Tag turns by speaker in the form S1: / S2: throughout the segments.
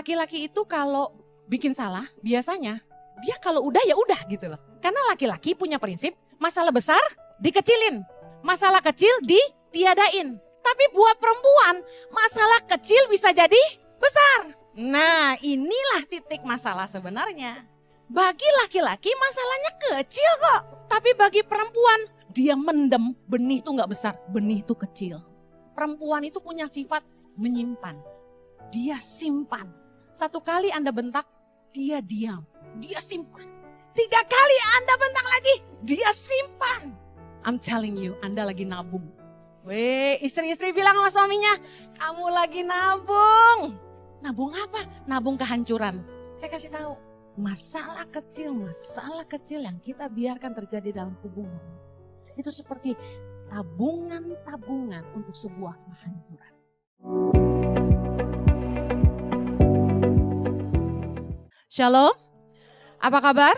S1: laki-laki itu kalau bikin salah, biasanya dia kalau udah ya udah gitu loh. Karena laki-laki punya prinsip, masalah besar dikecilin, masalah kecil ditiadain. Tapi buat perempuan, masalah kecil bisa jadi besar. Nah, inilah titik masalah sebenarnya. Bagi laki-laki masalahnya kecil kok. Tapi bagi perempuan, dia mendem, benih itu gak besar, benih itu kecil. Perempuan itu punya sifat menyimpan. Dia simpan. 1 kali Anda bentak, dia diam. Dia simpan. 3 kali Anda bentak lagi, dia simpan. I'm telling you, Anda lagi nabung. Weh, istri-istri bilang sama suaminya, kamu lagi nabung. Nabung apa? Nabung kehancuran. Saya kasih tahu, masalah kecil yang kita biarkan terjadi dalam hubungan. Itu seperti tabungan-tabungan untuk sebuah kehancuran. Shalom, apa kabar?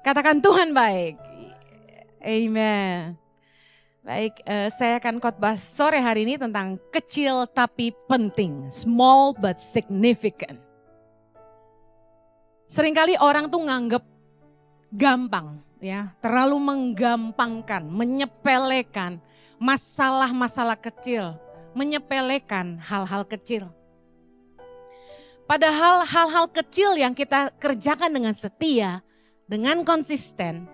S1: Katakan Tuhan baik. Amen. Baik, saya akan khotbah sore hari ini tentang kecil tapi penting. Small but significant. Seringkali orang tuh nganggep gampang, ya, terlalu menggampangkan, menyepelekan masalah-masalah kecil, menyepelekan hal-hal kecil. Padahal hal-hal kecil yang kita kerjakan dengan setia, dengan konsisten,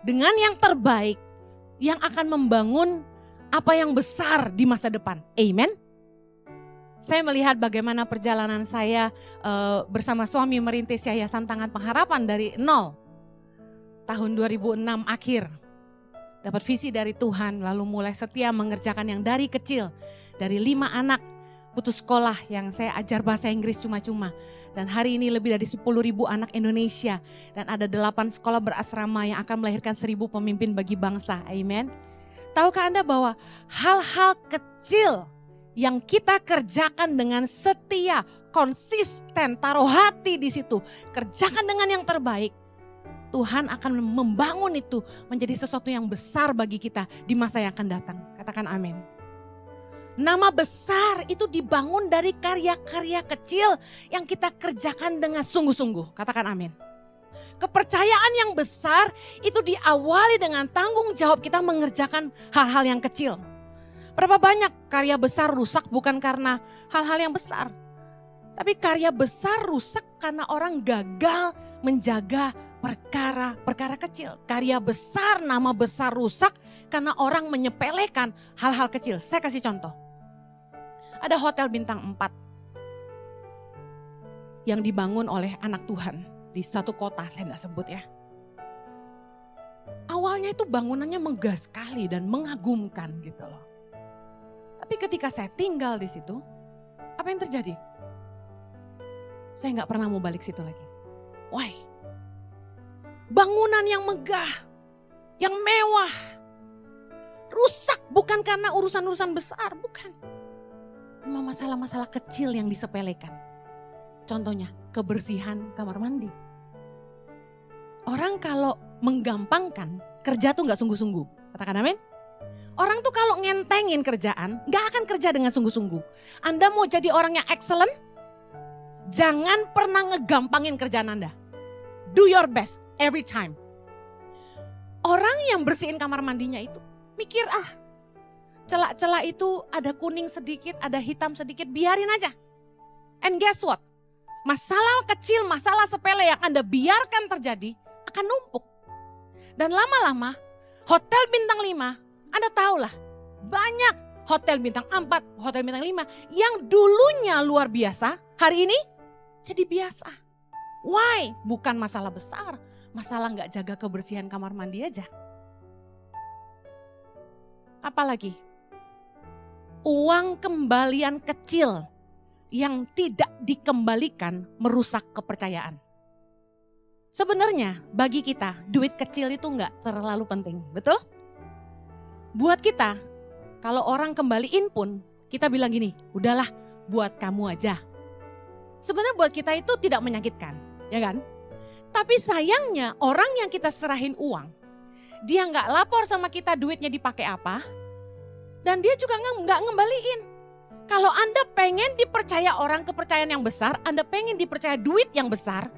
S1: dengan yang terbaik, yang akan membangun apa yang besar di masa depan. Amen. Saya melihat bagaimana perjalanan saya bersama suami merintis Yayasan Tangan Pengharapan dari nol. Tahun 2006 akhir. Dapat visi dari Tuhan, lalu mulai setia mengerjakan yang dari kecil. Dari 5 anak putus sekolah yang saya ajar bahasa Inggris cuma-cuma. Dan hari ini lebih dari 10.000 anak Indonesia. Dan ada 8 sekolah berasrama yang akan melahirkan 1.000 pemimpin bagi bangsa. Amen. Tahukah Anda bahwa hal-hal kecil yang kita kerjakan dengan setia, konsisten, taruh hati di situ. Kerjakan dengan yang terbaik. Tuhan akan membangun itu menjadi sesuatu yang besar bagi kita di masa yang akan datang. Katakan amin. Nama besar itu dibangun dari karya-karya kecil yang kita kerjakan dengan sungguh-sungguh. Katakan amin. Kepercayaan yang besar itu diawali dengan tanggung jawab kita mengerjakan hal-hal yang kecil. Berapa banyak karya besar rusak bukan karena hal-hal yang besar. Tapi karya besar rusak karena orang gagal menjaga perkara-perkara kecil. Karya besar, nama besar rusak karena orang menyepelekan hal-hal kecil. Saya kasih contoh. Ada hotel bintang 4 yang dibangun oleh anak Tuhan di satu kota, saya gak sebut ya. Awalnya itu bangunannya megah sekali dan mengagumkan gitu loh. Tapi ketika saya tinggal di situ, apa yang terjadi? Saya gak pernah mau balik situ lagi. Why? Bangunan yang megah, yang mewah, rusak bukan karena urusan-urusan besar, bukan. Cuma masalah-masalah kecil yang disepelekan. Contohnya kebersihan kamar mandi. Orang kalau menggampangkan kerja tuh gak sungguh-sungguh. Katakan amin. Orang tuh kalau ngentengin kerjaan gak akan kerja dengan sungguh-sungguh. Anda mau jadi orang yang excellent? Jangan pernah ngegampangin kerjaan Anda. Do your best every time. Orang yang bersihin kamar mandinya itu mikir celah-celah itu ada kuning sedikit, ada hitam sedikit, biarin aja. And guess what? Masalah kecil, masalah sepele yang Anda biarkan terjadi akan numpuk. Dan lama-lama hotel bintang 5, Anda tahulah banyak hotel bintang 4, hotel bintang 5 yang dulunya luar biasa, hari ini jadi biasa. Why? Bukan masalah besar, masalah gak jaga kebersihan kamar mandi aja. Apalagi? Uang kembalian kecil yang tidak dikembalikan merusak kepercayaan. Sebenarnya bagi kita duit kecil itu gak terlalu penting, betul? Buat kita, kalau orang kembaliin pun kita bilang gini, udahlah buat kamu aja. Sebenarnya buat kita itu tidak menyakitkan, ya kan? Tapi sayangnya orang yang kita serahin uang, dia gak lapor sama kita duitnya dipakai apa, dan dia juga gak ngembaliin. Kalau Anda pengen dipercaya orang kepercayaan yang besar, Anda pengen dipercaya duit yang besar,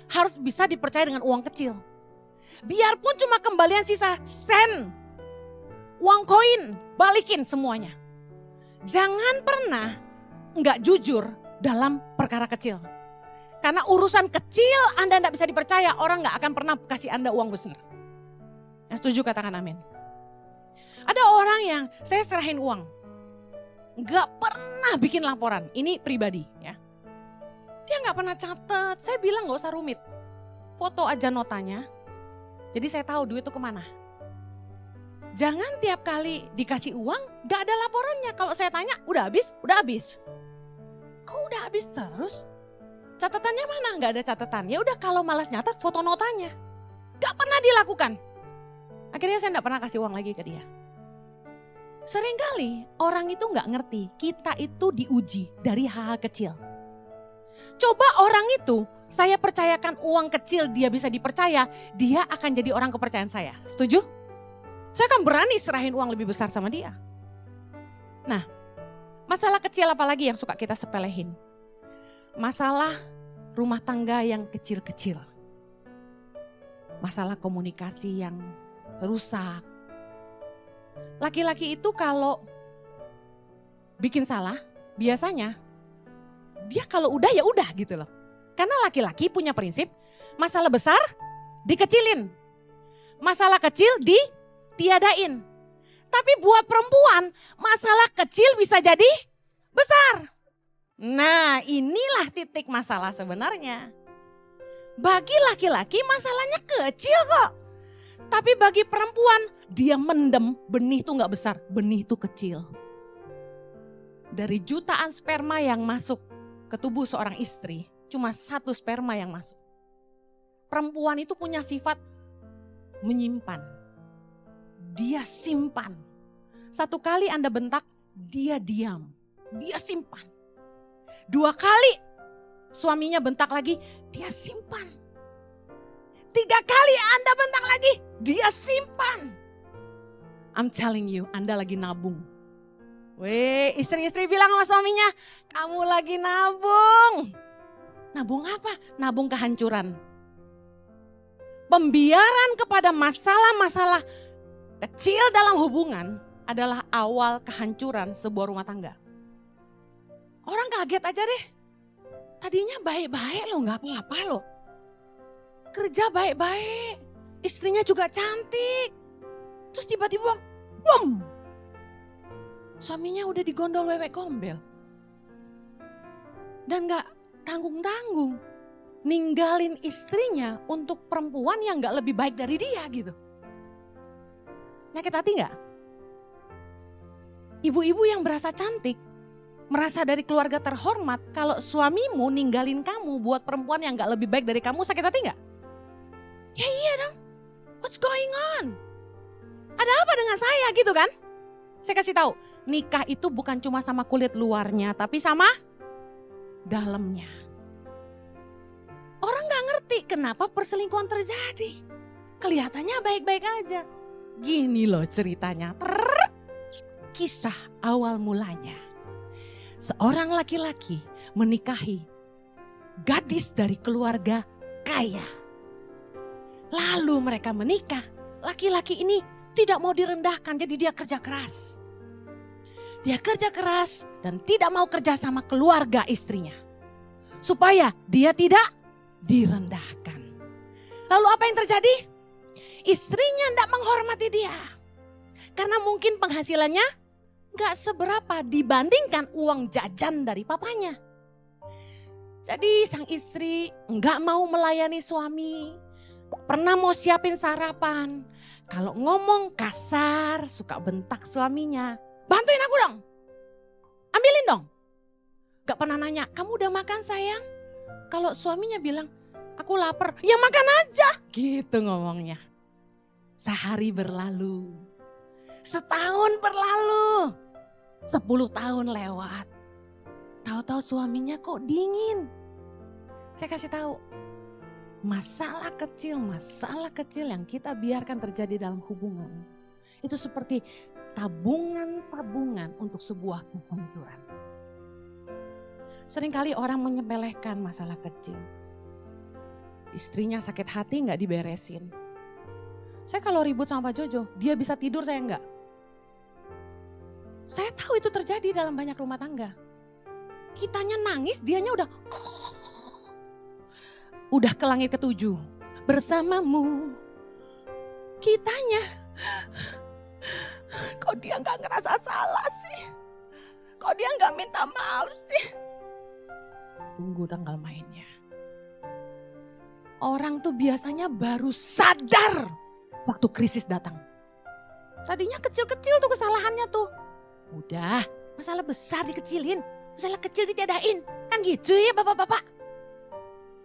S1: harus bisa dipercaya dengan uang kecil. Biarpun cuma kembalian sisa sen, uang koin, balikin semuanya. Jangan pernah nggak jujur dalam perkara kecil. Karena urusan kecil Anda tidak bisa dipercaya, orang nggak akan pernah kasih Anda uang besar. Yang setuju katakan amin. Ada orang yang saya serahin uang, nggak pernah bikin laporan. Ini pribadi ya. Dia nggak pernah catat. Saya bilang nggak usah rumit. Foto aja notanya. Jadi saya tahu duit itu kemana. Jangan tiap kali dikasih uang nggak ada laporannya. Kalau saya tanya udah habis, udah habis. Kok udah habis terus? Catatannya mana? Nggak ada catatan. Ya udah kalau malas nyatat foto notanya. Nggak pernah dilakukan. Akhirnya saya nggak pernah kasih uang lagi ke dia. Seringkali orang itu nggak ngerti kita itu diuji dari hal-hal kecil. Coba orang itu saya percayakan uang kecil dia bisa dipercaya, dia akan jadi orang kepercayaan saya. Setuju? Saya akan berani serahin uang lebih besar sama dia. Nah, masalah kecil apalagi yang suka kita sepelehin? Masalah rumah tangga yang kecil-kecil. Masalah komunikasi yang rusak. Laki-laki itu kalau bikin salah, biasanya dia kalau udah ya udah gitu loh. Karena laki-laki punya prinsip, masalah besar dikecilin. Masalah kecil ditiadain. Tapi buat perempuan, masalah kecil bisa jadi besar. Nah, inilah titik masalah sebenarnya. Bagi laki-laki masalahnya kecil kok. Tapi bagi perempuan, dia mendem, benih itu gak besar, benih itu kecil. Dari jutaan sperma yang masuk ke tubuh seorang istri, cuma 1 sperma yang masuk. Perempuan itu punya sifat menyimpan. Dia simpan. 1 kali Anda bentak, dia diam. Dia simpan. 2 kali suaminya bentak lagi, dia simpan. 3 kali Anda bentak lagi, dia simpan. I'm telling you, Anda lagi nabung. Weh, istri-istri bilang sama suaminya, kamu lagi nabung. Nabung apa? Nabung kehancuran. Pembiaran kepada masalah-masalah kecil dalam hubungan adalah awal kehancuran sebuah rumah tangga. Orang kaget aja deh. Tadinya baik-baik loh, gak apa-apa loh. Kerja baik-baik, istrinya juga cantik. Terus tiba-tiba, boom. Suaminya udah digondol wewe gombel. Dan gak tanggung-tanggung. Ninggalin istrinya untuk perempuan yang gak lebih baik dari dia gitu. Nyakit hati gak? Ibu-ibu yang berasa cantik, merasa dari keluarga terhormat, kalau suamimu ninggalin kamu buat perempuan yang gak lebih baik dari kamu, sakit hati gak? Ya iya dong, what's going on? Ada apa dengan saya gitu kan? Saya kasih tahu, nikah itu bukan cuma sama kulit luarnya, tapi sama dalamnya. Orang gak ngerti kenapa perselingkuhan terjadi. Kelihatannya baik-baik aja. Gini loh ceritanya, kisah awal mulanya. Seorang laki-laki menikahi gadis dari keluarga kaya. Lalu mereka menikah, laki-laki ini tidak mau direndahkan, jadi dia kerja keras. Dia kerja keras dan tidak mau kerja sama keluarga istrinya. Supaya dia tidak direndahkan. Lalu apa yang terjadi? Istrinya tidak menghormati dia. Karena mungkin penghasilannya gak seberapa dibandingkan uang jajan dari papanya. Jadi sang istri gak mau melayani suami. Pernah mau siapin sarapan. Kalau ngomong kasar, suka bentak suaminya. Bantuin aku dong. Ambilin dong. Gak pernah nanya, kamu udah makan sayang? Kalau suaminya bilang, aku lapar. Ya makan aja. Gitu ngomongnya. Sehari berlalu. Setahun berlalu. 10 tahun lewat. Tahu-tahu suaminya kok dingin. Saya kasih tahu. Masalah kecil yang kita biarkan terjadi dalam hubungan. Itu seperti tabungan-tabungan untuk sebuah kehancuran. Seringkali orang menyepelekan masalah kecil. Istrinya sakit hati gak diberesin. Saya kalau ribut sama Pak Jojo, dia bisa tidur, saya enggak. Saya tahu itu terjadi dalam banyak rumah tangga. Kitanya nangis, dianya udah ke langit ketujuh. Bersamamu. Kitanya, kok dia gak ngerasa salah sih? Kok dia gak minta maaf sih? Tunggu tanggal mainnya. Orang tuh biasanya baru sadar waktu krisis datang. Tadinya kecil-kecil tuh kesalahannya tuh. Udah, masalah besar dikecilin, masalah kecil ditiadain. Kan gitu ya bapak-bapak.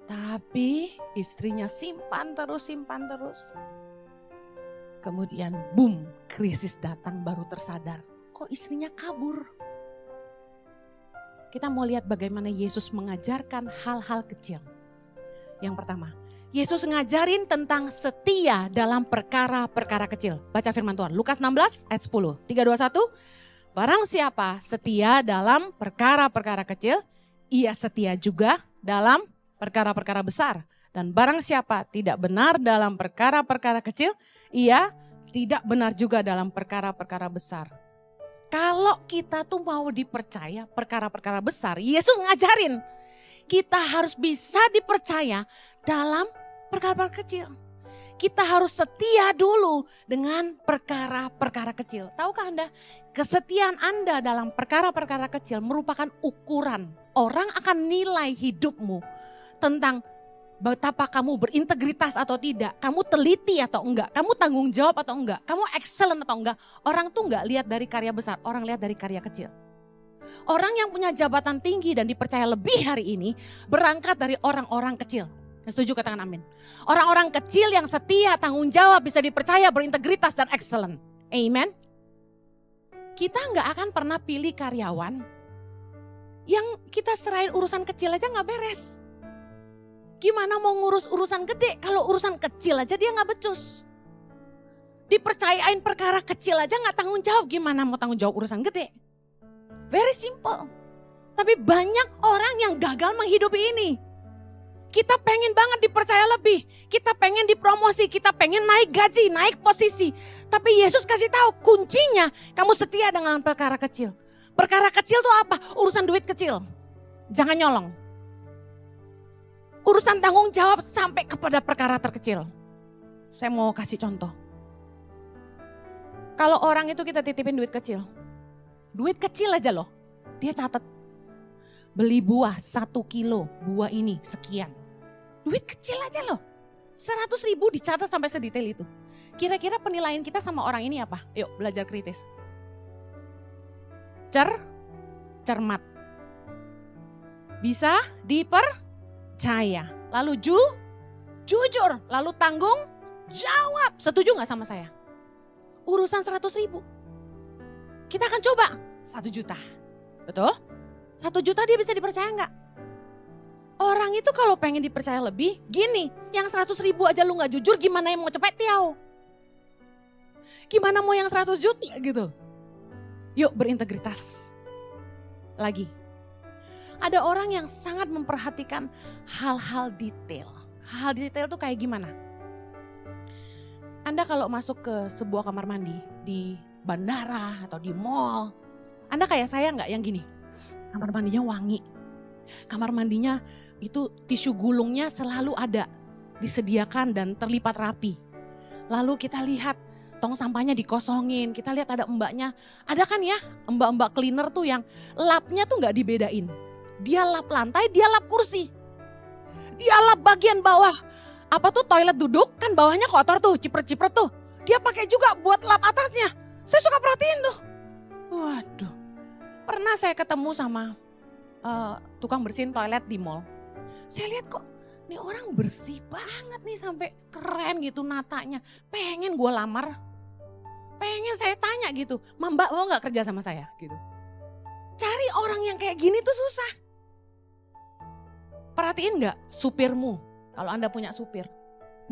S1: Tapi istrinya simpan terus. Kemudian boom, krisis datang baru tersadar. Kok istrinya kabur? Kita mau lihat bagaimana Yesus mengajarkan hal-hal kecil. Yang pertama, Yesus ngajarin tentang setia dalam perkara-perkara kecil. Baca firman Tuhan, Lukas 16 ayat 10. 3, 2, 1. Barang siapa setia dalam perkara-perkara kecil, ia setia juga dalam perkara-perkara besar. Dan barang siapa tidak benar dalam perkara-perkara kecil, ia tidak benar juga dalam perkara-perkara besar. Kalau kita tuh mau dipercaya perkara-perkara besar, Yesus ngajarin kita harus bisa dipercaya dalam perkara-perkara kecil. Kita harus setia dulu dengan perkara-perkara kecil. Tahukah Anda, kesetiaan Anda dalam perkara-perkara kecil merupakan ukuran. Orang akan nilai hidupmu tentang betapa kamu berintegritas atau tidak, kamu teliti atau enggak, kamu tanggung jawab atau enggak, kamu excellent atau enggak. Orang tuh enggak lihat dari karya besar, orang lihat dari karya kecil. Orang yang punya jabatan tinggi dan dipercaya lebih hari ini berangkat dari orang-orang kecil. Setuju, katakan amin. Orang-orang kecil yang setia, tanggung jawab, bisa dipercaya, berintegritas dan excellent. Amen. Kita nggak akan pernah pilih karyawan yang kita serahin urusan kecil aja nggak beres. Gimana mau ngurus urusan gede kalau urusan kecil aja dia nggak becus. Dipercayain perkara kecil aja nggak tanggung jawab, gimana mau tanggung jawab urusan gede? Very simple. Tapi banyak orang yang gagal menghidupi ini. Kita pengen banget dipercaya lebih. Kita pengen dipromosi, kita pengen naik gaji, naik posisi. Tapi Yesus kasih tahu kuncinya kamu setia dengan perkara kecil. Perkara kecil tuh apa? Urusan duit kecil. Jangan nyolong. Urusan tanggung jawab sampai kepada perkara terkecil. Saya mau kasih contoh. Kalau orang itu kita titipin duit kecil. Duit kecil aja loh. Dia catat. Beli buah 1 kilo, buah ini sekian. Duit kecil aja loh. 100.000 dicatat sampai sedetail itu. Kira-kira penilaian kita sama orang ini apa? Yuk belajar kritis. Cermat. Bisa dipercaya. Lalu jujur. Lalu tanggung jawab. Setuju gak sama saya? Urusan 100.000. Kita akan coba 1 juta. Betul? 1 juta dia bisa dipercaya enggak? Orang itu kalau pengen dipercaya lebih, gini, yang 100.000 aja lu gak jujur, gimana yang mau cepet tiau? Gimana mau yang 100 juta gitu? Yuk berintegritas. Lagi. Ada orang yang sangat memperhatikan hal-hal detail. Hal detail tuh kayak gimana? Anda kalau masuk ke sebuah kamar mandi di bandara atau di mall, Anda kayak saya nggak yang gini, kamar mandinya wangi, kamar mandinya itu tisu gulungnya selalu ada, disediakan dan terlipat rapi. Lalu kita lihat tong sampahnya dikosongin, kita lihat ada mbaknya, ada kan ya mbak-mbak cleaner tuh yang lapnya tuh nggak dibedain, dia lap lantai, dia lap kursi, dia lap bagian bawah, apa tuh toilet duduk kan bawahnya kotor tuh, cipret-cipret tuh, dia pakai juga buat lap atasnya. Saya suka perhatiin tuh. Waduh, pernah saya ketemu sama tukang bersihin toilet di mall. Saya lihat kok nih orang bersih banget nih sampai keren gitu natanya. Pengen gue lamar, pengen saya tanya gitu, Mbak mau gak kerja sama saya gitu. Cari orang yang kayak gini tuh susah. Perhatiin gak supirmu, kalau Anda punya supir.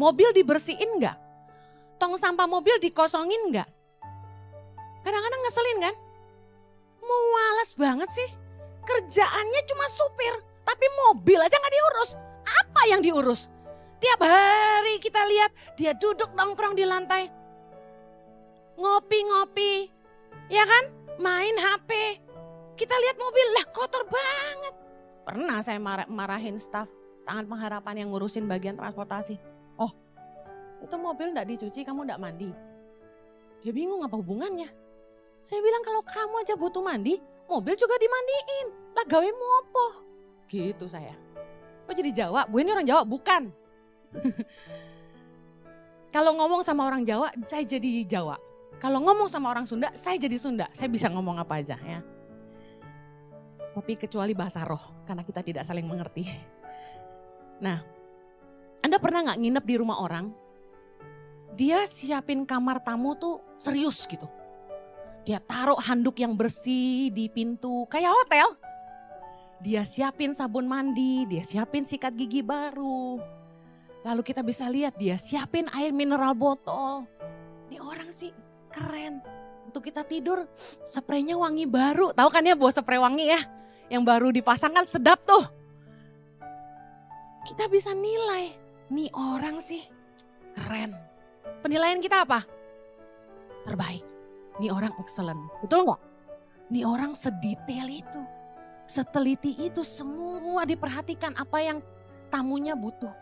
S1: Mobil dibersihin gak? Tong sampah mobil dikosongin gak? Kadang-kadang ngeselin kan? Mualas banget sih. Kerjaannya cuma supir, tapi mobil aja gak diurus. Apa yang diurus? Tiap hari kita lihat dia duduk nongkrong di lantai. Ngopi-ngopi, ya kan? Main HP. Kita lihat mobil, lah kotor banget. Pernah saya marahin staf Tangan Pengharapan yang ngurusin bagian transportasi. Oh, itu mobil gak dicuci, kamu gak mandi. Dia bingung apa hubungannya. Saya bilang kalau kamu aja butuh mandi, mobil juga dimandiin. Lah gawemu apa? Gitu saya. Kok jadi Jawa? Bu ini orang Jawa? Bukan. Kalau ngomong sama orang Jawa, saya jadi Jawa. Kalau ngomong sama orang Sunda, saya jadi Sunda. Saya bisa ngomong apa aja ya. Tapi kecuali bahasa roh, karena kita tidak saling mengerti. Nah, Anda pernah gak nginep di rumah orang? Dia siapin kamar tamu tuh serius gitu. Dia taruh handuk yang bersih di pintu, kayak hotel. Dia siapin sabun mandi, dia siapin sikat gigi baru. Lalu kita bisa lihat dia siapin air mineral botol. Ini orang sih keren. Untuk kita tidur, spraynya wangi baru. Tahu kan ya bawa spray wangi ya? Yang baru dipasang kan sedap tuh. Kita bisa nilai, nih orang sih keren. Penilaian kita apa? Terbaik. Nih orang excellent. Betul nggak? Nih orang sedetail itu. Seteliti itu semua diperhatikan apa yang tamunya butuh.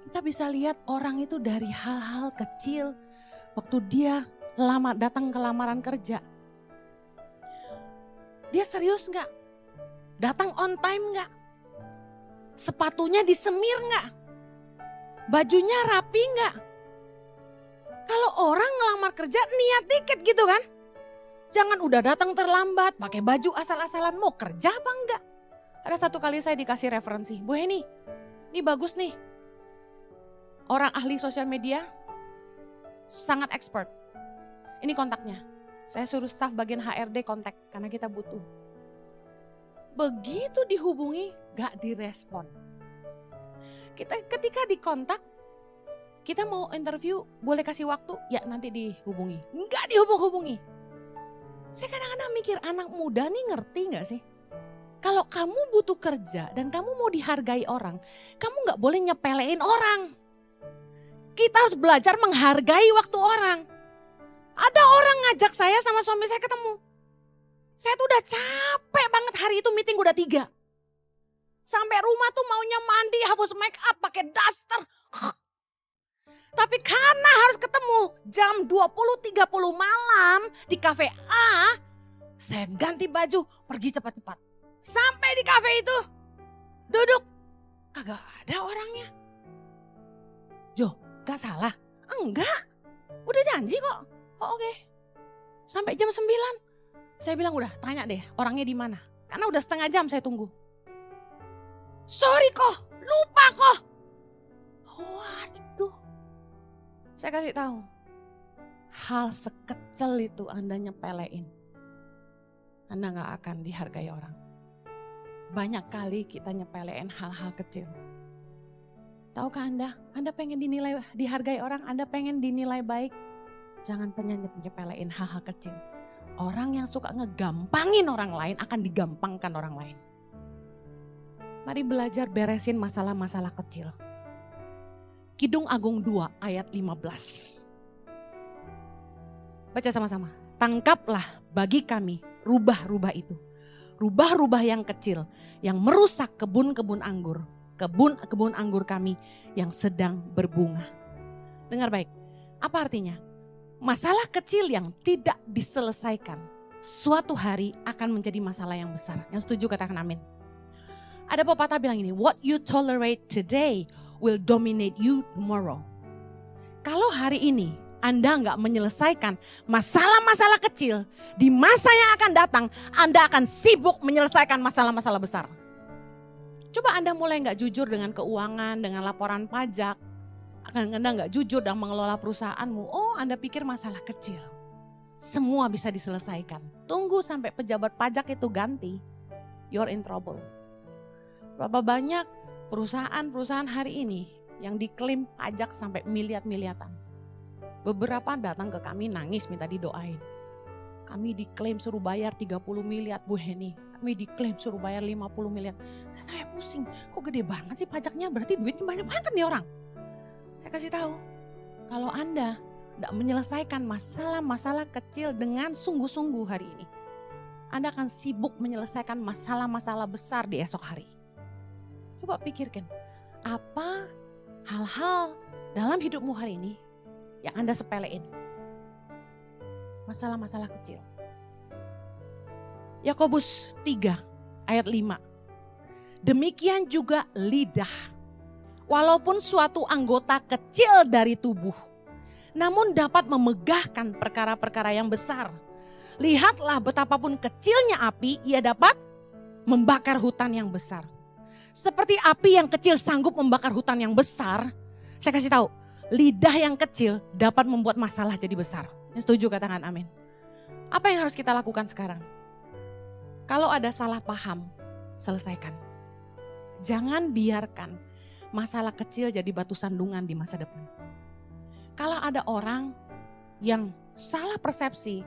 S1: Kita bisa lihat orang itu dari hal-hal kecil. Waktu dia datang ke lamaran kerja. Dia serius nggak? Datang on time nggak? Sepatunya disemir nggak? Bajunya rapi nggak? Kalau orang ngelamar kerja niat dikit gitu kan? Jangan udah datang terlambat, pakai baju asal-asalan, mau kerja apa enggak? Ada satu kali saya dikasih referensi, Bu Heni, ini bagus nih. Orang ahli sosial media, sangat expert. Ini kontaknya, saya suruh staf bagian HRD kontak karena kita butuh. Begitu dihubungi, gak direspon. Ketika dikontak, kita mau interview, boleh kasih waktu? Ya nanti dihubungi. Enggak dihubung-hubungi. Saya kadang-kadang mikir anak muda nih ngerti gak sih? Kalau kamu butuh kerja dan kamu mau dihargai orang, kamu gak boleh nyepelein orang. Kita harus belajar menghargai waktu orang. Ada orang ngajak saya sama suami saya ketemu. Saya tuh udah capek banget, hari itu meeting udah 3. Sampai rumah tuh maunya mandi, hapus make up, pakai daster. Tapi karena harus ketemu jam 20.30 malam di kafe A, saya ganti baju, pergi cepat-cepat. Sampai di kafe itu, duduk, kagak ada orangnya. Jo, gak salah? Enggak, udah janji kok. Oh, oke. Sampai jam 9, saya bilang udah tanya deh orangnya di mana. Karena udah setengah jam saya tunggu. Sorry kok, lupa kok. Waduh. Saya kasih tahu, hal sekecil itu Anda nyepelein, Anda gak akan dihargai orang. Banyak kali kita nyepelein hal-hal kecil. Tahukah Anda pengen dinilai, dihargai orang, Anda pengen dinilai baik, jangan pernah nyepelein hal-hal kecil. Orang yang suka ngegampangin orang lain akan digampangkan orang lain. Mari belajar beresin masalah-masalah kecil. Kidung Agung 2 ayat 15. Baca sama-sama. Tangkaplah bagi kami rubah-rubah itu. Rubah-rubah yang kecil yang merusak kebun-kebun anggur. Kebun anggur kami yang sedang berbunga. Dengar baik, apa artinya? Masalah kecil yang tidak diselesaikan suatu hari akan menjadi masalah yang besar. Yang setuju katakan amin. Ada pepatah bilang ini, what you tolerate today will dominate you tomorrow. Kalau hari ini Anda nggak menyelesaikan masalah-masalah kecil, di masa yang akan datang Anda akan sibuk menyelesaikan masalah-masalah besar. Coba Anda mulai nggak jujur dengan keuangan, dengan laporan pajak. Anda nggak jujur dalam mengelola perusahaanmu. Oh, Anda pikir masalah kecil. Semua bisa diselesaikan. Tunggu sampai pejabat pajak itu ganti. You're in trouble. Berapa banyak perusahaan-perusahaan hari ini yang diklaim pajak sampai miliar-miliaran. Beberapa datang ke kami nangis minta didoain. Kami diklaim suruh bayar 30 miliar Bu Heni. Kami diklaim suruh bayar 50 miliar. Saya pusing, kok gede banget sih pajaknya? Berarti duitnya banyak banget nih orang. Saya kasih tahu, kalau Anda tidak menyelesaikan masalah-masalah kecil dengan sungguh-sungguh hari ini, Anda akan sibuk menyelesaikan masalah-masalah besar di esok hari. Coba pikirkan, apa hal-hal dalam hidupmu hari ini yang Anda sepelein? Masalah-masalah kecil. Yakobus 3 ayat 5. Demikian juga lidah. Walaupun suatu anggota kecil dari tubuh, namun dapat memegahkan perkara-perkara yang besar. Lihatlah betapapun kecilnya api, ia dapat membakar hutan yang besar. Seperti api yang kecil sanggup membakar hutan yang besar, saya kasih tahu, lidah yang kecil dapat membuat masalah jadi besar. Yang setuju katakan amin. Apa yang harus kita lakukan sekarang? Kalau ada salah paham, selesaikan. Jangan biarkan masalah kecil jadi batu sandungan di masa depan. Kalau ada orang yang salah persepsi,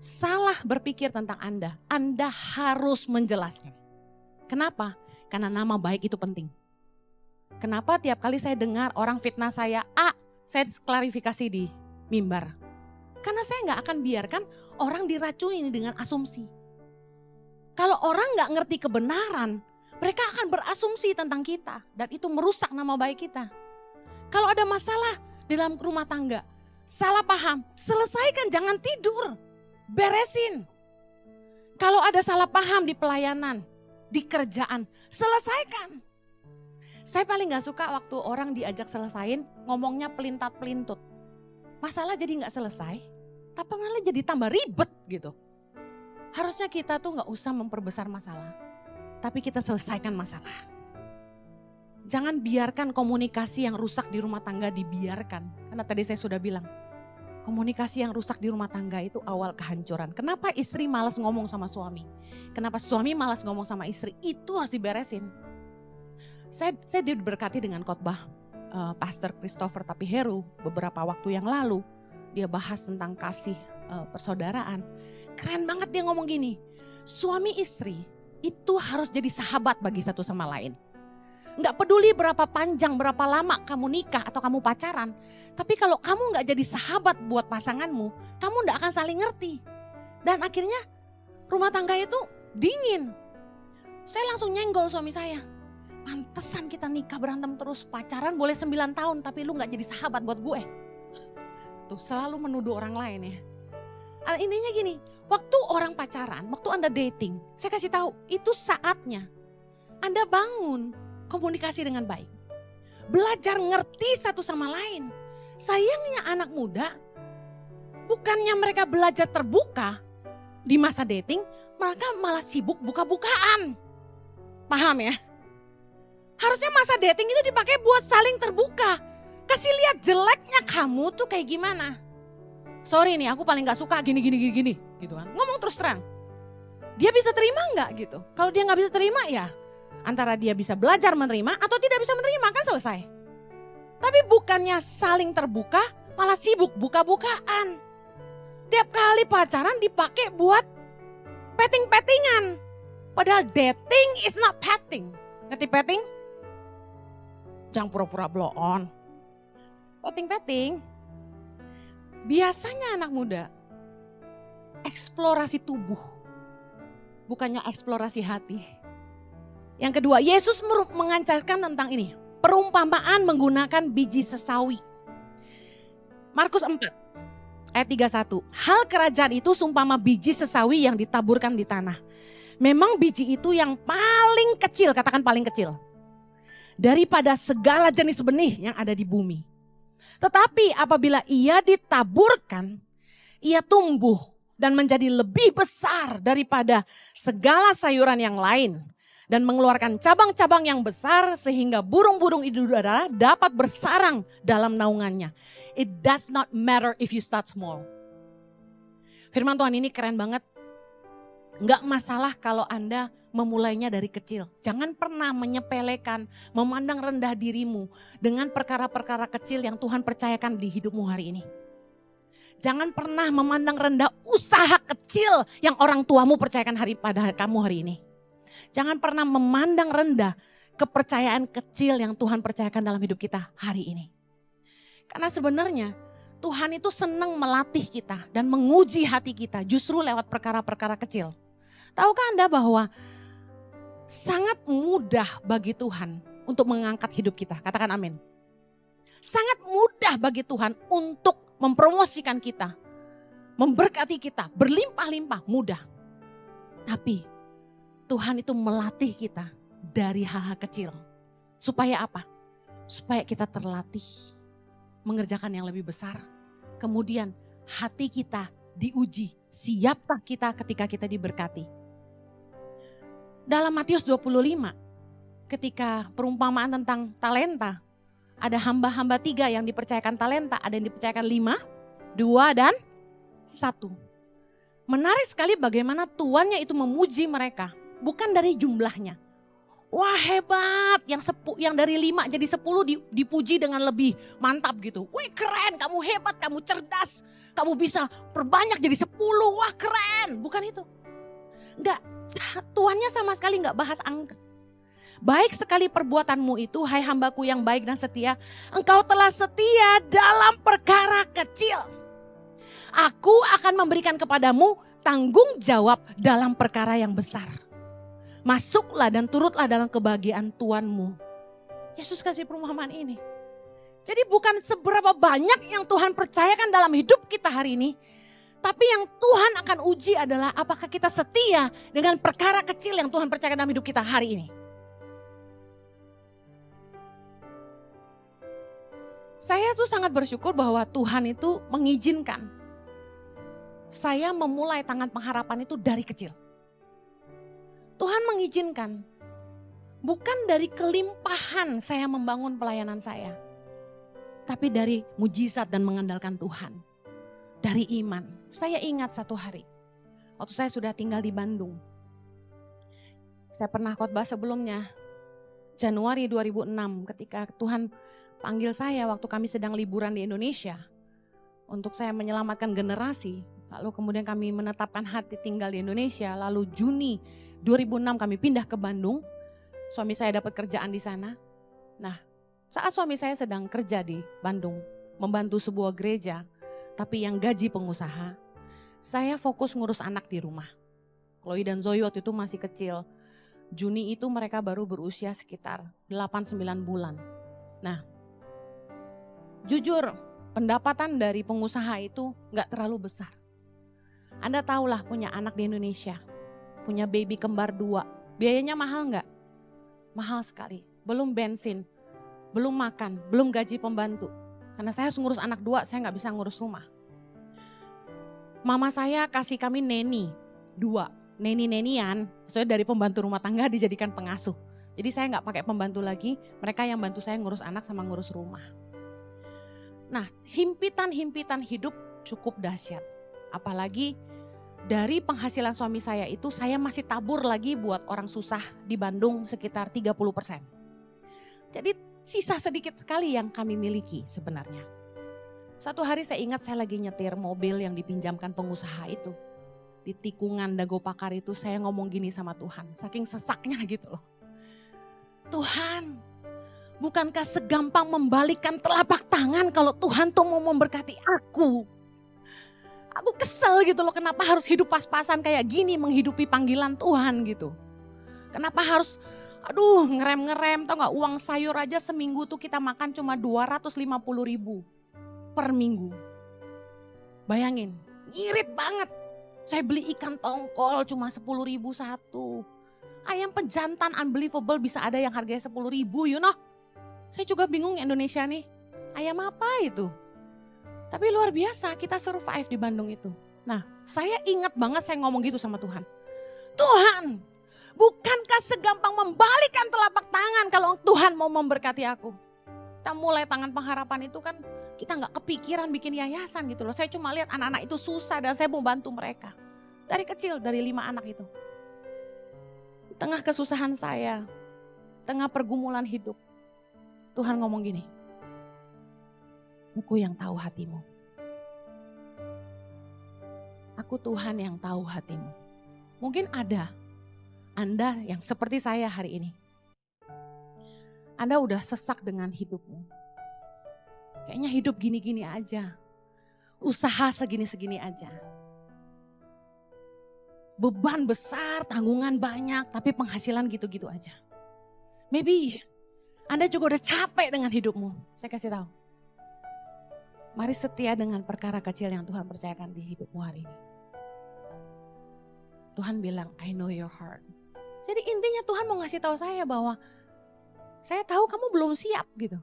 S1: salah berpikir tentang Anda harus menjelaskan. Kenapa? Karena nama baik itu penting. Kenapa tiap kali saya dengar orang fitnah saya klarifikasi di mimbar. Karena saya nggak akan biarkan orang diracuni dengan asumsi. Kalau orang nggak ngerti kebenaran, mereka akan berasumsi tentang kita. Dan itu merusak nama baik kita. Kalau ada masalah di dalam rumah tangga, salah paham, selesaikan, jangan tidur. Beresin. Kalau ada salah paham di pelayanan, di kerjaan, selesaikan. Saya paling gak suka waktu orang diajak selesain, ngomongnya pelintat-pelintut. Masalah jadi gak selesai, tapi malah jadi tambah ribet gitu. Harusnya kita tuh gak usah memperbesar masalah, tapi kita selesaikan masalah. Jangan biarkan komunikasi yang rusak di rumah tangga dibiarkan. Karena tadi saya sudah bilang, komunikasi yang rusak di rumah tangga itu awal kehancuran. Kenapa istri malas ngomong sama suami? Kenapa suami malas ngomong sama istri? Itu harus diberesin. Saya diberkati dengan khotbah Pastor Christopher Tapiheru beberapa waktu yang lalu. Dia bahas tentang kasih persaudaraan. Keren banget dia ngomong gini, suami istri itu harus jadi sahabat bagi satu sama lain. Nggak peduli berapa panjang, berapa lama kamu nikah atau kamu pacaran. Tapi kalau kamu nggak jadi sahabat buat pasanganmu, kamu nggak akan saling ngerti. Dan akhirnya rumah tangga itu dingin. Saya langsung nyenggol suami saya. Pantesan kita nikah berantem terus, pacaran boleh 9 tahun tapi lu nggak jadi sahabat buat gue. Tuh selalu menuduh orang lain ya. Intinya gini, waktu orang pacaran, waktu Anda dating, saya kasih tahu itu saatnya Anda bangun komunikasi dengan baik. Belajar ngerti satu sama lain. Sayangnya anak muda, bukannya mereka belajar terbuka di masa dating, mereka malah sibuk buka-bukaan. Paham ya? Harusnya masa dating itu dipakai buat saling terbuka. Kasih lihat jeleknya kamu tuh kayak gimana. Sorry nih, aku paling gak suka gini gitu kan. Ngomong terus terang. Dia bisa terima gak gitu? Kalau dia gak bisa terima ya antara dia bisa belajar menerima atau tidak bisa menerima, kan selesai. Tapi bukannya saling terbuka, malah sibuk buka-bukaan. Tiap kali pacaran dipakai buat petting-pettingan. Padahal dating is not petting. Ngerti petting? Jangan pura-pura blow on. Petting-petting. Biasanya anak muda eksplorasi tubuh, bukannya eksplorasi hati. Yang kedua, Yesus mengajarkan tentang ini, perumpamaan menggunakan biji sesawi. Markus 4 ayat 31. Hal kerajaan itu seumpama biji sesawi yang ditaburkan di tanah. Memang biji itu yang paling kecil, katakan paling kecil, daripada segala jenis benih yang ada di bumi. Tetapi apabila ia ditaburkan, ia tumbuh dan menjadi lebih besar daripada segala sayuran yang lain. Dan mengeluarkan cabang-cabang yang besar sehingga burung-burung di udara dapat bersarang dalam naungannya. It does not matter if you start small. Firman Tuhan ini keren banget. Enggak masalah kalau Anda memulainya dari kecil. Jangan pernah menyepelekan, memandang rendah dirimu dengan perkara-perkara kecil yang Tuhan percayakan di hidupmu hari ini. Jangan pernah memandang rendah usaha kecil yang orang tuamu percayakan pada kamu hari ini. Jangan pernah memandang rendah kepercayaan kecil yang Tuhan percayakan dalam hidup kita hari ini. Karena sebenarnya Tuhan itu senang melatih kita dan menguji hati kita justru lewat perkara-perkara kecil. Tahukah Anda bahwa sangat mudah bagi Tuhan untuk mengangkat hidup kita? Katakan amin. Sangat mudah bagi Tuhan untuk mempromosikan kita, memberkati kita, berlimpah-limpah, mudah. Tapi Tuhan itu melatih kita dari hal-hal kecil. Supaya apa? Supaya kita terlatih mengerjakan yang lebih besar. Kemudian hati kita diuji, siapkah kita ketika kita diberkati. Dalam Matius 25, ketika perumpamaan tentang talenta, ada hamba-hamba 3 yang dipercayakan talenta, ada yang dipercayakan 5, 2 dan 1. Menarik sekali bagaimana tuannya itu memuji mereka, bukan dari jumlahnya. Wah hebat, yang dari 5 jadi 10 dipuji dengan lebih mantap gitu. Wih keren, kamu hebat, kamu cerdas, kamu bisa perbanyak jadi 10, wah keren. Bukan itu. Enggak, tuannya sama sekali enggak bahas angka. Baik sekali perbuatanmu itu, hai hambaku yang baik dan setia. Engkau telah setia dalam perkara kecil. Aku akan memberikan kepadamu tanggung jawab dalam perkara yang besar. Masuklah dan turutlah dalam kebahagiaan Tuanmu. Yesus kasih perumpamaan ini. Jadi bukan seberapa banyak yang Tuhan percayakan dalam hidup kita hari ini. Tapi yang Tuhan akan uji adalah apakah kita setia dengan perkara kecil yang Tuhan percayakan dalam hidup kita hari ini. Saya tuh sangat bersyukur bahwa Tuhan itu mengizinkan saya memulai tangan pengharapan itu dari kecil. Tuhan mengizinkan, bukan dari kelimpahan saya membangun pelayanan saya. Tapi dari mujizat dan mengandalkan Tuhan. Dari iman. Saya ingat satu hari, waktu saya sudah tinggal di Bandung. Saya pernah khotbah sebelumnya, Januari 2006 ketika Tuhan panggil saya waktu kami sedang liburan di Indonesia untuk saya menyelamatkan generasi. Lalu kemudian kami menetapkan hati tinggal di Indonesia. Lalu Juni 2006 kami pindah ke Bandung. Suami saya dapat kerjaan di sana. Nah, saat suami saya sedang kerja di Bandung, membantu sebuah gereja, tapi yang gaji pengusaha, saya fokus ngurus anak di rumah. Chloe dan Zoe waktu itu masih kecil. Juni itu mereka baru berusia sekitar 8-9 bulan. Nah, jujur, pendapatan dari pengusaha itu gak terlalu besar. Anda tahulah punya anak di Indonesia, punya baby kembar 2, biayanya mahal gak? Mahal sekali, belum bensin, belum makan, belum gaji pembantu. Karena saya harus ngurus anak 2, saya gak bisa ngurus rumah. Mama saya kasih kami neni 2, neni-nenian, maksudnya dari pembantu rumah tangga dijadikan pengasuh. Jadi saya gak pakai pembantu lagi, mereka yang bantu saya ngurus anak sama ngurus rumah. Nah, himpitan-himpitan hidup cukup dahsyat. Apalagi dari penghasilan suami saya itu saya masih tabur lagi buat orang susah di Bandung sekitar 30%. Jadi sisa sedikit sekali yang kami miliki sebenarnya. Satu hari saya ingat saya lagi nyetir mobil yang dipinjamkan pengusaha itu. Di tikungan Dago Pakar itu saya ngomong gini sama Tuhan, saking sesaknya gitu loh. Tuhan, bukankah segampang membalikkan telapak tangan kalau Tuhan tuh mau memberkati aku? Aku kesel gitu loh, kenapa harus hidup pas-pasan kayak gini menghidupi panggilan Tuhan gitu. Kenapa harus, ngerem-ngerem, tau gak, uang sayur aja seminggu tuh kita makan cuma 250.000 per minggu. Bayangin, ngirit banget. Saya beli ikan tongkol cuma 10.000 satu. Ayam pejantan unbelievable bisa ada yang harganya 10.000, you know. Saya juga bingung Indonesia nih, ayam apa itu? Tapi luar biasa kita survive di Bandung itu. Nah, saya ingat banget saya ngomong gitu sama Tuhan. Tuhan, bukankah segampang membalikkan telapak tangan kalau Tuhan mau memberkati aku? Kita mulai tangan pengharapan itu kan kita gak kepikiran bikin yayasan gitu loh. Saya cuma lihat anak-anak itu susah dan saya mau bantu mereka. Dari kecil, dari 5 anak itu. Di tengah kesusahan saya, tengah pergumulan hidup, Tuhan ngomong gini, aku yang tahu hatimu. Aku Tuhan yang tahu hatimu. Mungkin ada Anda yang seperti saya hari ini. Anda udah sesak dengan hidupmu. Kayaknya hidup gini-gini aja. Usaha segini-segini aja. Beban besar, tanggungan banyak, tapi penghasilan gitu-gitu aja. Maybe Anda juga udah capek dengan hidupmu. Saya kasih tahu. Mari setia dengan perkara kecil yang Tuhan percayakan di hidupmu hari ini. Tuhan bilang, I know your heart. Jadi intinya Tuhan mau ngasih tahu saya bahwa saya tahu kamu belum siap gitu.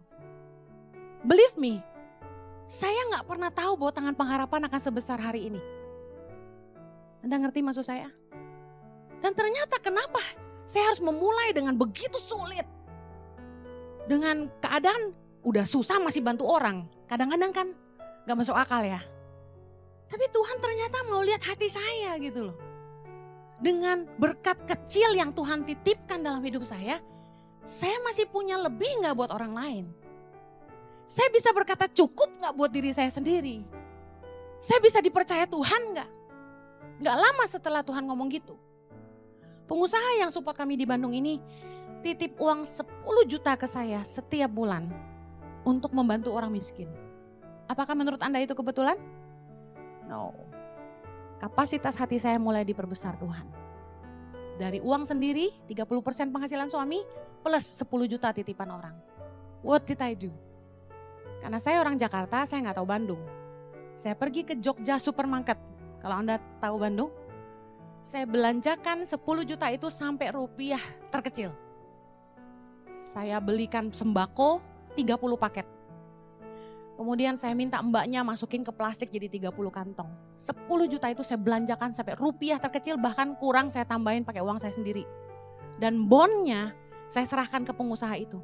S1: Believe me, saya gak pernah tahu bahwa tangan pengharapan akan sebesar hari ini. Anda ngerti maksud saya? Dan ternyata kenapa saya harus memulai dengan begitu sulit. Dengan keadaan udah susah masih bantu orang. Kadang-kadang kan gak masuk akal ya. Tapi Tuhan ternyata mau lihat hati saya gitu loh. Dengan berkat kecil yang Tuhan titipkan dalam hidup saya masih punya lebih gak buat orang lain. Saya bisa berkata cukup gak buat diri saya sendiri. Saya bisa dipercaya Tuhan gak? Gak lama setelah Tuhan ngomong gitu. Pengusaha yang support kami di Bandung ini titip uang 10 juta ke saya setiap bulan untuk membantu orang miskin. Apakah menurut Anda itu kebetulan? No. Kapasitas hati saya mulai diperbesar Tuhan. Dari uang sendiri 30% penghasilan suami plus 10 juta titipan orang. What did I do? Karena saya orang Jakarta, saya nggak tahu Bandung. Saya pergi ke Jogja Supermarket. Kalau Anda tahu Bandung, saya belanjakan 10 juta itu sampai rupiah terkecil. Saya belikan sembako 30 paket. Kemudian saya minta mbaknya masukin ke plastik jadi 30 kantong. 10 juta itu saya belanjakan sampai rupiah terkecil, bahkan kurang saya tambahin pakai uang saya sendiri. Dan bonnya saya serahkan ke pengusaha itu.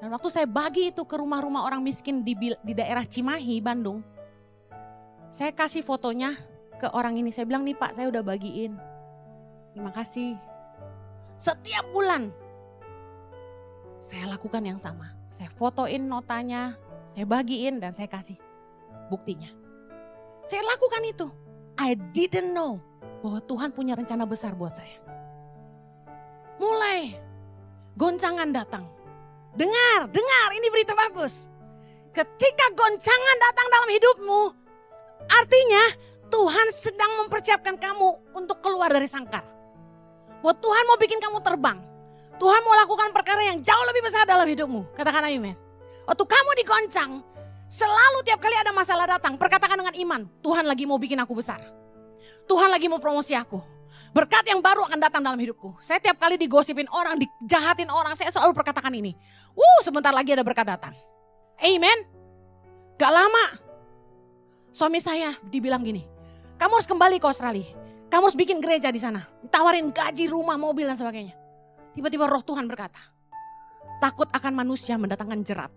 S1: Dan waktu saya bagi itu ke rumah-rumah orang miskin di daerah Cimahi, Bandung. Saya kasih fotonya ke orang ini. Saya bilang, nih Pak, saya udah bagiin. Terima kasih. Setiap bulan saya lakukan yang sama. Saya fotoin notanya, saya bagiin dan saya kasih buktinya. Saya lakukan itu. I didn't know bahwa Tuhan punya rencana besar buat saya. Mulai goncangan datang. Dengar, ini berita bagus. Ketika goncangan datang dalam hidupmu, artinya Tuhan sedang mempersiapkan kamu untuk keluar dari sangkar. Bahwa Tuhan mau bikin kamu terbang. Tuhan mau lakukan perkara yang jauh lebih besar dalam hidupmu. Katakan amin. Waktu kamu digoncang, selalu tiap kali ada masalah datang, perkatakan dengan iman, Tuhan lagi mau bikin aku besar. Tuhan lagi mau promosi aku. Berkat yang baru akan datang dalam hidupku. Saya tiap kali digosipin orang, dijahatin orang, saya selalu perkatakan ini. Sebentar lagi ada berkat datang. Amen. Gak lama, suami saya dibilang gini, kamu harus kembali ke Australia. Kamu harus bikin gereja di sana. Ditawarin gaji, rumah, mobil dan sebagainya. Tiba-tiba roh Tuhan berkata, takut akan manusia mendatangkan jerat.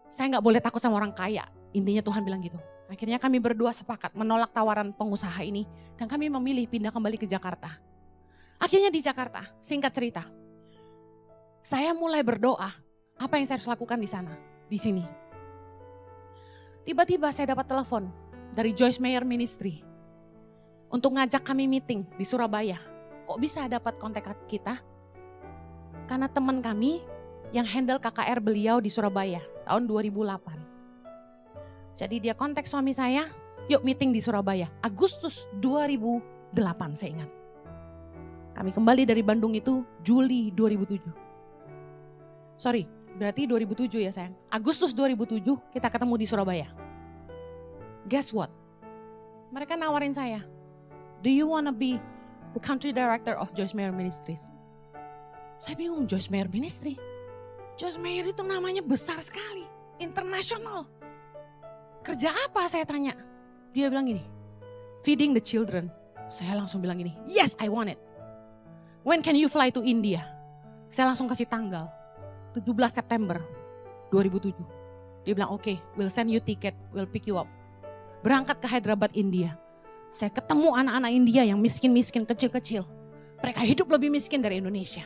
S1: Saya gak boleh takut sama orang kaya. Intinya Tuhan bilang gitu. Akhirnya kami berdua sepakat menolak tawaran pengusaha ini. Dan kami memilih pindah kembali ke Jakarta. Akhirnya di Jakarta, singkat cerita. Saya mulai berdoa. Apa yang saya harus lakukan di sana, di sini. Tiba-tiba saya dapat telepon dari Joyce Meyer Ministry. Untuk ngajak kami meeting di Surabaya. Kok bisa dapat kontak kita? Karena teman kami yang handle KKR beliau di Surabaya tahun 2008. Jadi dia kontak suami saya, yuk meeting di Surabaya. Agustus 2008 saya ingat. Kami kembali dari Bandung itu Juli 2007. Sorry, berarti 2007 ya sayang. Agustus 2007 kita ketemu di Surabaya. Guess what? Mereka nawarin saya, do you wanna be the country director of Joyce Meyer Ministries? Saya bingung, Joyce Meyer Ministry. Joyce Meyer itu namanya besar sekali, internasional. Kerja apa saya tanya? Dia bilang gini, feeding the children. Saya langsung bilang gini, yes I want it. When can you fly to India? Saya langsung kasih tanggal, 17 September 2007. Dia bilang okay, we'll send you ticket, we'll pick you up. Berangkat ke Hyderabad, India. Saya ketemu anak-anak India yang miskin-miskin, kecil-kecil. Mereka hidup lebih miskin dari Indonesia.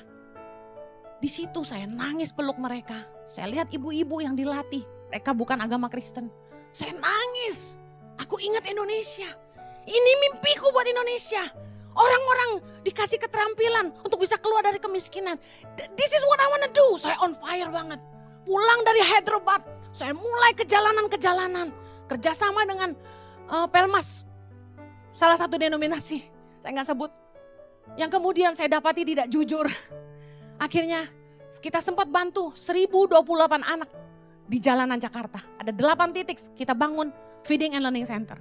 S1: Di situ saya nangis peluk mereka. Saya lihat ibu-ibu yang dilatih. Mereka bukan agama Kristen. Saya nangis. Aku ingat Indonesia. Ini mimpiku buat Indonesia. Orang-orang dikasih keterampilan untuk bisa keluar dari kemiskinan. This is what I wanna do. Saya on fire banget. Pulang dari Hyderabad, saya mulai kejalanan-kejalanan. Kerjasama dengan Pelmas, salah satu denominasi, saya nggak sebut. Yang kemudian saya dapati tidak jujur. Akhirnya kita sempat bantu 1028 anak di jalanan Jakarta. Ada 8 titik kita bangun feeding and learning center.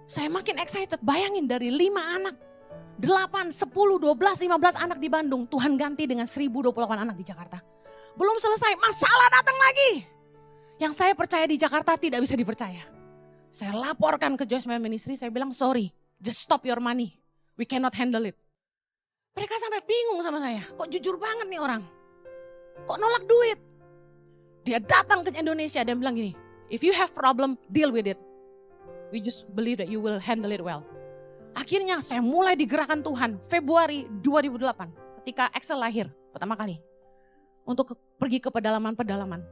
S1: Saya makin excited, bayangin dari 5 anak, 8, 10, 12, 15 anak di Bandung. Tuhan ganti dengan 1028 anak di Jakarta. Belum selesai, masalah datang lagi. Yang saya percaya di Jakarta tidak bisa dipercaya. Saya laporkan ke Joyce Meyer Ministry, saya bilang sorry, just stop your money. We cannot handle it. Mereka sampai bingung sama saya, kok jujur banget nih orang. Kok nolak duit? Dia datang ke Indonesia dan bilang gini, if you have problem, deal with it. We just believe that you will handle it well. Akhirnya saya mulai digerakkan Tuhan Februari 2008 ketika Axel lahir pertama kali. Untuk pergi ke pedalaman-pedalaman.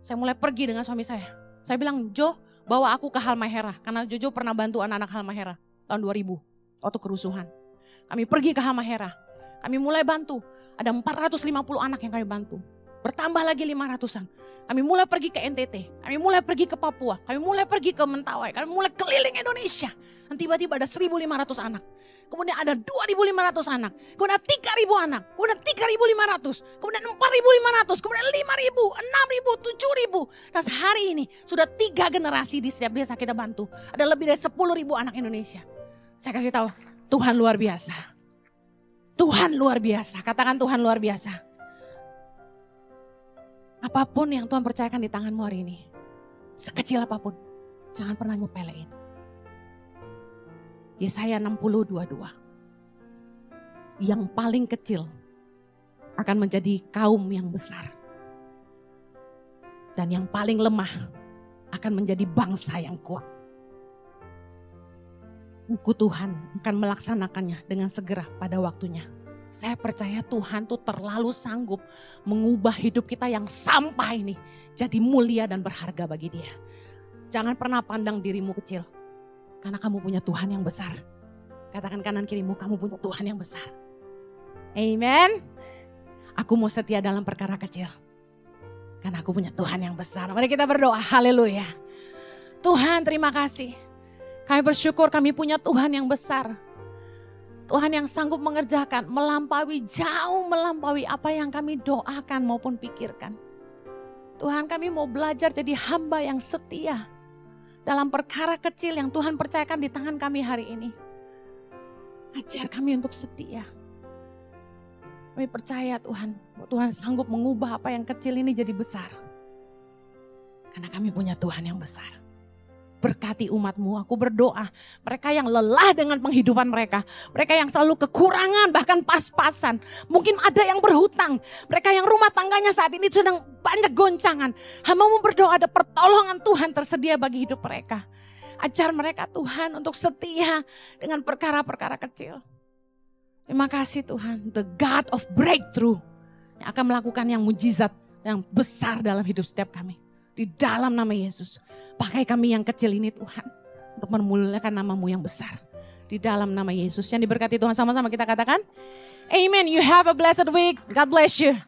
S1: Saya mulai pergi dengan suami saya. Saya bilang, Jo, bawa aku ke Halmahera. Karena Jojo pernah bantu anak-anak Halmahera tahun 2000 waktu kerusuhan. Kami pergi ke Halmahera. Kami mulai bantu. Ada 450 anak yang kami bantu. Bertambah lagi 500-an. Kami mulai pergi ke NTT. Kami mulai pergi ke Papua. Kami mulai pergi ke Mentawai. Kami mulai keliling Indonesia. Dan tiba-tiba ada 1.500 anak. Kemudian ada 2.500 anak. Kemudian 3.000 anak. Kemudian 3.500. Kemudian 4.500. Kemudian 5.000, 6.000, 7.000. Dan sehari ini sudah 3 generasi di setiap desa kita bantu. Ada lebih dari 10.000 anak Indonesia. Saya kasih tahu, Tuhan luar biasa. Tuhan luar biasa. Katakan Tuhan luar biasa. Apapun yang Tuhan percayakan di tanganmu hari ini, sekecil apapun, jangan pernah nyepelein. Yesaya 60:22. Yang paling kecil akan menjadi kaum yang besar. Dan yang paling lemah akan menjadi bangsa yang kuat. Buku Tuhan akan melaksanakannya dengan segera pada waktunya. Saya percaya Tuhan tuh terlalu sanggup mengubah hidup kita yang sampah ini jadi mulia dan berharga bagi Dia. Jangan pernah pandang dirimu kecil. Karena kamu punya Tuhan yang besar. Katakan kanan kirimu, kamu punya Tuhan yang besar. Amen. Aku mau setia dalam perkara kecil. Karena aku punya Tuhan yang besar. Mari kita berdoa, haleluya. Tuhan terima kasih. Kami bersyukur kami punya Tuhan yang besar. Tuhan yang sanggup mengerjakan, jauh melampaui apa yang kami doakan maupun pikirkan. Tuhan kami mau belajar jadi hamba yang setia. Dalam perkara kecil yang Tuhan percayakan di tangan kami hari ini. Ajar kami untuk setia. Kami percaya Tuhan, Tuhan sanggup mengubah apa yang kecil ini jadi besar. Karena kami punya Tuhan yang besar. Berkati umat-Mu, aku berdoa. Mereka yang lelah dengan penghidupan mereka. Mereka yang selalu kekurangan, bahkan pas-pasan. Mungkin ada yang berhutang. Mereka yang rumah tangganya saat ini sedang banyak goncangan. Hamba-Mu berdoa ada pertolongan Tuhan tersedia bagi hidup mereka. Ajar mereka Tuhan untuk setia dengan perkara-perkara kecil. Terima kasih Tuhan, the God of breakthrough. Yang akan melakukan yang mujizat, yang besar dalam hidup setiap kami. Di dalam nama Yesus, pakai kami yang kecil ini Tuhan. Untuk memuliakan nama-Mu yang besar. Di dalam nama Yesus. Yang diberkati Tuhan sama-sama kita katakan. Amen. You have a blessed week. God bless you.